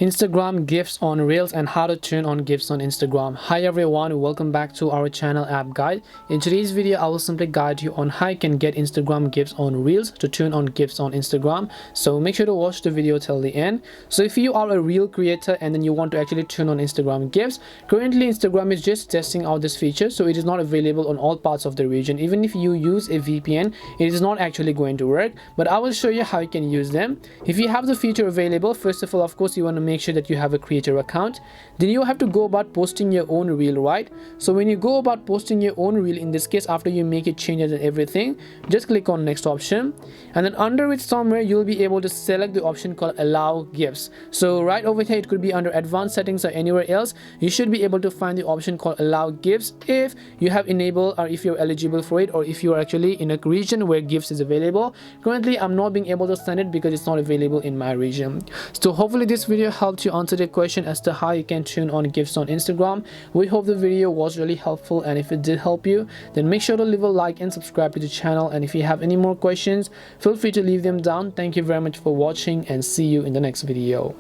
Instagram GIFs on Reels and how to turn on GIFs on Instagram. Hi everyone, welcome back to our channel app guide. In today's video, I will simply guide you on how you can get Instagram GIFs on Reels to turn on GIFs on Instagram. So make sure to watch the video till the end. So if you are a reel creator and then you want to actually turn on Instagram GIFs, currently Instagram is just testing out this feature, so it is not available on all parts of the region. Even if you use a VPN, it is not actually going to work, but I will show you how you can use them. If you have the feature available, first of all, of course, you want to make sure that you have a creator account. Then you have to go about posting your own reel, right? So when you go about posting your own reel, in this case, after you make it changes and everything, just click on next option, and then under it somewhere you'll be able to select the option called allow GIFs. So right over here, it could be under advanced settings or anywhere else, you should be able to find the option called allow GIFs if you have enabled or if you're eligible for it, or if you're actually in a region where GIFs is available. Currently I'm not being able to send it because it's not available in my region. So hopefully this video helped you answer the question as to how you can turn on GIFs on Instagram. We hope the video was really helpful, and if it did help you, then make sure to leave a like and subscribe to the channel. And if you have any more questions, feel free to leave them down. Thank you very much for watching, and see you in the next video.